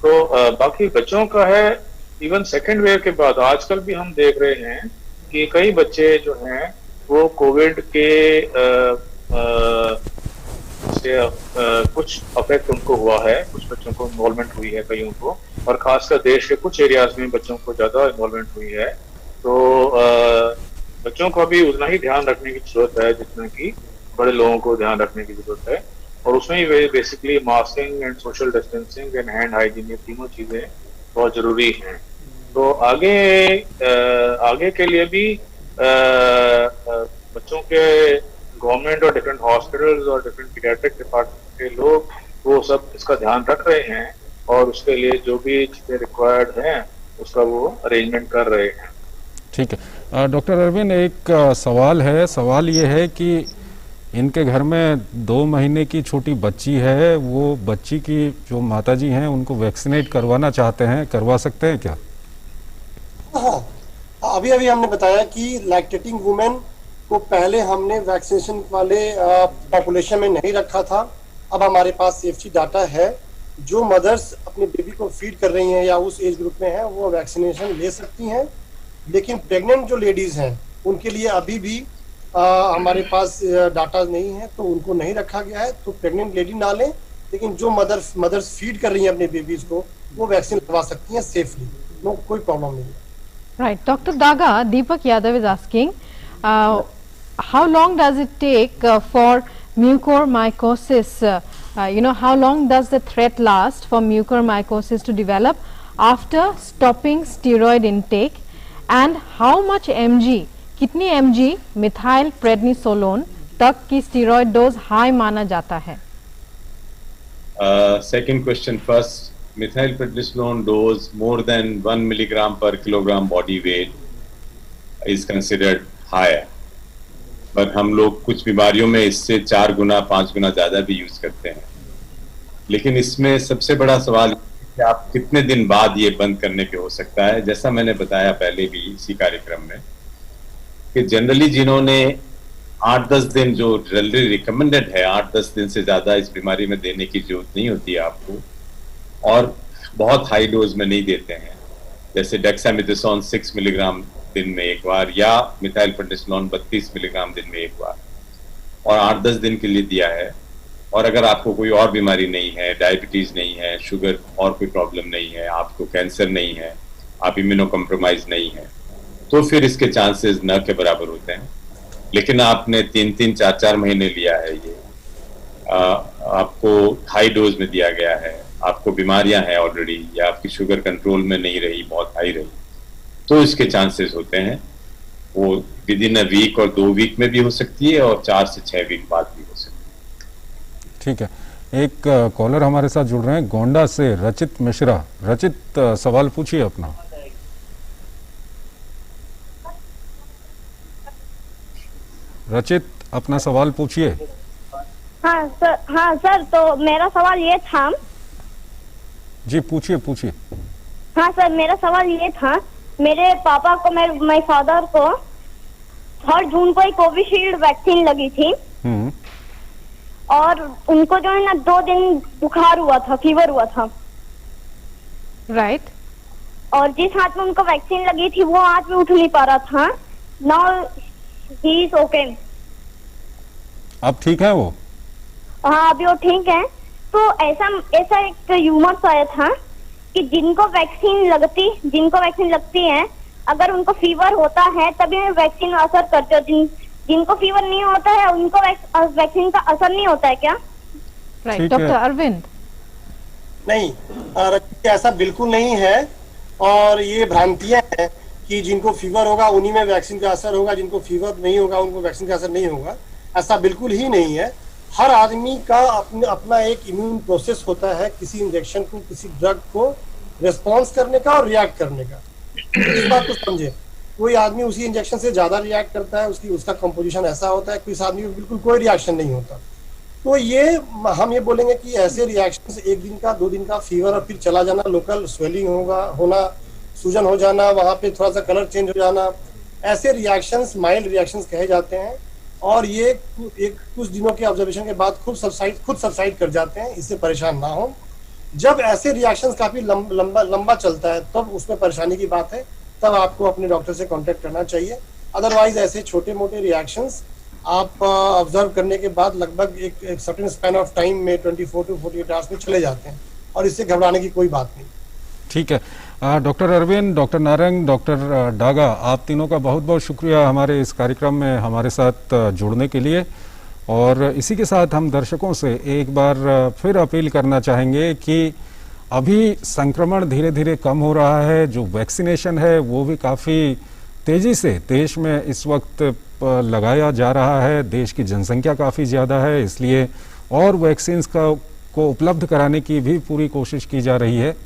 तो बाकी बच्चों का है, इवन सेकेंड वेव के बाद आजकल भी हम देख रहे हैं कि कई बच्चे जो हैं वो कोविड के से कुछ अफेक्ट उनको हुआ है, कुछ बच्चों को इन्वॉल्वमेंट हुई है कईयों को, और खासकर देश के कुछ एरियाज में बच्चों को ज्यादा इन्वॉल्वमेंट हुई है। तो बच्चों को भी उतना ही ध्यान रखने की जरूरत है जितना कि बड़े लोगों को ध्यान रखने की जरूरत है, और उसमें ही basically masking and social distancing and hand hygiene, ये तीनों चीजें बहुत जरूरी हैं। तो आगे के लिए भी बच्चों के गवर्नमेंट और डिफरेंट हॉस्पिटल्स और डिफरेंट पीडियाट्रिक डिपार्टमेंट के लोग वो सब इसका ध्यान रख रहे हैं, और उसके लिए जो भी चीजें रिक्वायर्ड हैं उसका वो अरेंजमेंट कर रहे हैं। ठीक है डॉक्टर अरविंद, एक सवाल ये है कि इनके घर में 2 महीने की छोटी बच्ची है, वो बच्ची की जो माताजी हैं उनको वैक्सीनेट करवाना चाहते हैं, करवा सकते हैं क्या? हाँ, अभी हमने बताया कि लैक्टेटिंग वुमेन को पहले हमने वैक्सीनेशन वाले पॉपुलेशन में नहीं रखा था। अब हमारे पास सेफ्टी डाटा है, जो मदर्स अपने बेबी को फीड कर रही हैं या उस एज ग्रुप में हैं वो वैक्सीनेशन ले सकती हैं। लेकिन प्रेग्नेंट जो लेडीज हैं उनके लिए अभी भी हमारे पास डाटा नहीं है, तो उनको नहीं रखा गया है। तो प्रेग्नेंट लेडी ना लें, लेकिन जो मदर्स फीड कर रही हैं अपने बेबीज को वो वैक्सीन लगवा सकती हैं सेफली, कोई प्रॉब्लम नहीं है। Right, Dr. Daga, Deepak Yadav is asking, how long does it take for mucormycosis? How long does the threat last for mucormycosis to develop after stopping steroid intake, and how much mg, कितनी mg methyl prednisolone तक की steroid dose high माना जाता है? Second question first. Methyl prednisolone dose more than 1 milligram per kilogram body weight is considered higher. पर हम लोग कुछ बीमारियों में इससे 4 गुना 5 गुना ज्यादा भी यूज करते हैं। लेकिन इसमें सबसे बड़ा सवाल कि आप कितने दिन बाद ये बंद करने पे हो सकता है। जैसा मैंने बताया पहले भी इसी कार्यक्रम में कि जनरली जिन्होंने 8-10 दिन, जो जनरली रिकमेंडेड है 8-10 दिन से ज्यादा इस बीमारी में देने की जरूरत नहीं होती है आपको, और बहुत हाई डोज में नहीं देते हैं, जैसे डेक्सामेथासोन 6 मिलीग्राम दिन में एक बार, या मिथाइल प्रेडनिसोलोन 32 मिलीग्राम दिन में एक बार, और 8-10 दिन के लिए दिया है। और अगर आपको कोई और बीमारी नहीं है, डायबिटीज नहीं है, शुगर और कोई प्रॉब्लम नहीं है, आपको कैंसर नहीं है, आप इम्यूनो कॉम्प्रोमाइज नहीं है, तो फिर इसके चांसेस न के बराबर होते हैं। लेकिन आपने 3-3, 4-4 महीने लिया है, ये आपको हाई डोज में दिया गया है, आपको बीमारियां हैं ऑलरेडी, या आपकी शुगर कंट्रोल में नहीं रही, बहुत हाई रही, तो इसके चांसेस होते हैं वो विद इन अ वीक और 2 वीक में भी हो सकती है, और 4 से 6 वीक बाद भी हो सकती है। ठीक है, एक कॉलर हमारे साथ जुड़ रहे हैं गोंडा से, रचित मिश्रा। रचित, सवाल पूछिए अपना। रचित, अपना सवाल पूछिए। हाँ सर, तो मेरा सवाल ये था। जी पूछिए। हाँ सर, मेरा सवाल ये था, मेरे पापा को, मेरे फादर को 3 जून को ही कोविशील्ड वैक्सीन लगी थी, और उनको जो है ना 2 दिन बुखार हुआ था, फीवर हुआ था। राइट। और जिस हाथ में उनको वैक्सीन लगी थी वो हाथ में उठ नहीं पा रहा था। Now he is okay. अब ठीक है वो? हाँ, अभी वो ठीक है। तो ऐसा एक ह्यूमर्स आया था कि जिनको वैक्सीन लगती है, अगर उनको फीवर होता है तभी वैक्सीन असर करते हो, जिनको फीवर नहीं होता है उनको वैक्सीन का असर नहीं होता है क्या? Right, doctor Arvind. नहीं, ऐसा बिल्कुल नहीं है, और ये भ्रांतियां हैं कि जिनको फीवर होगा उन्हीं में वैक्सीन का असर होगा, जिनको फीवर नहीं होगा उनको वैक्सीन का असर नहीं होगा। ऐसा बिल्कुल ही नहीं है। हर आदमी का अपना एक इम्यून प्रोसेस होता है, किसी इंजेक्शन को, किसी ड्रग को रिस्पॉन्स करने का और रिएक्ट करने का। इस बात को समझे, कोई आदमी उसी इंजेक्शन से ज्यादा रिएक्ट करता है, उसका कंपोजिशन ऐसा होता है, किसी आदमी को बिल्कुल कोई रिएक्शन नहीं होता। तो ये हम ये बोलेंगे कि ऐसे रिएक्शन 1 दिन का, 2 दिन का फीवर और फिर चला जाना, लोकल स्वेलिंग होना, सूजन हो जाना, वहां पे थोड़ा सा कलर चेंज हो जाना, ऐसे रिएक्शंस माइल्ड रिएक्शंस कहे जाते हैं, और ये कुछ दिनों के ऑब्जर्वेशन के बाद खुद सबसाइड कर जाते हैं। इससे परेशान ना हो। जब ऐसे रिएक्शंस काफी लंबा चलता है तब उसमें परेशानी की बात है, तब आपको अपने डॉक्टर से कांटेक्ट करना चाहिए। अदरवाइज ऐसे छोटे मोटे रिएक्शंस आप ऑब्जर्व करने के बाद लगभग एक सर्टेन स्पैन ऑफ टाइम में 24 to 48 आवर्स में चले जाते हैं और इससे घबराने की कोई बात नहीं। ठीक है, doctor Arvind, doctor Narang, doctor Daga, आप तीनों का बहुत बहुत शुक्रिया हमारे इस कार्यक्रम में हमारे साथ जुड़ने के लिए। और इसी के साथ हम दर्शकों से एक बार फिर अपील करना चाहेंगे कि अभी संक्रमण धीरे धीरे कम हो रहा है, जो वैक्सीनेशन है वो भी काफ़ी तेज़ी से देश में इस वक्त लगाया जा रहा है। देश की जनसंख्या काफ़ी ज़्यादा है, इसलिए और वैक्सीन्स को उपलब्ध कराने की भी पूरी कोशिश की जा रही है।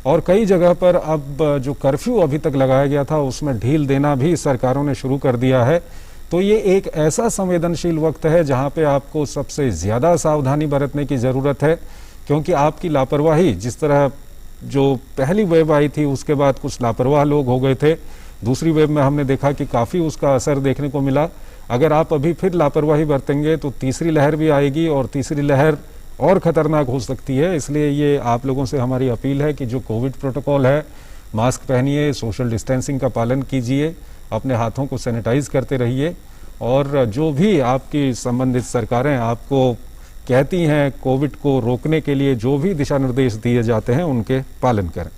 और कई जगह पर अब जो कर्फ्यू अभी तक लगाया गया था उसमें ढील देना भी सरकारों ने शुरू कर दिया है। तो ये एक ऐसा संवेदनशील वक्त है जहां पे आपको सबसे ज़्यादा सावधानी बरतने की ज़रूरत है, क्योंकि आपकी लापरवाही, जिस तरह जो पहली वेव आई थी उसके बाद कुछ लापरवाह लोग हो गए थे, दूसरी वेव में हमने देखा कि काफ़ी उसका असर देखने को मिला। अगर आप अभी फिर लापरवाही बरतेंगे तो तीसरी लहर भी आएगी और तीसरी लहर और ख़तरनाक हो सकती है। इसलिए ये आप लोगों से हमारी अपील है कि जो कोविड प्रोटोकॉल है, मास्क पहनिए, सोशल डिस्टेंसिंग का पालन कीजिए, अपने हाथों को सैनिटाइज करते रहिए और जो भी आपकी संबंधित सरकारें आपको कहती हैं कोविड को रोकने के लिए जो भी दिशा निर्देश दिए जाते हैं उनके पालन करें।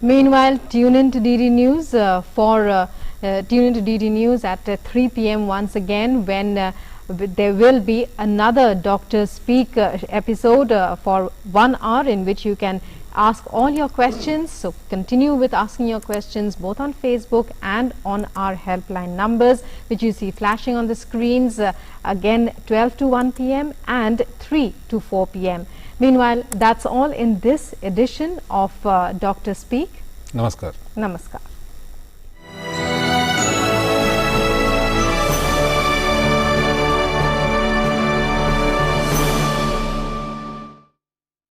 Meanwhile, tune in to DD News tune in to DD News at 3 p.m. once again when there will be another Dr. Speak episode for 1 hour in which you can ask all your questions. So continue with asking your questions both on Facebook and on our helpline numbers which you see flashing on the screens, again 12 to 1 p.m. and 3 to 4 p.m. Meanwhile, that's all in this edition of Dr. Speak. Namaskar. Namaskar.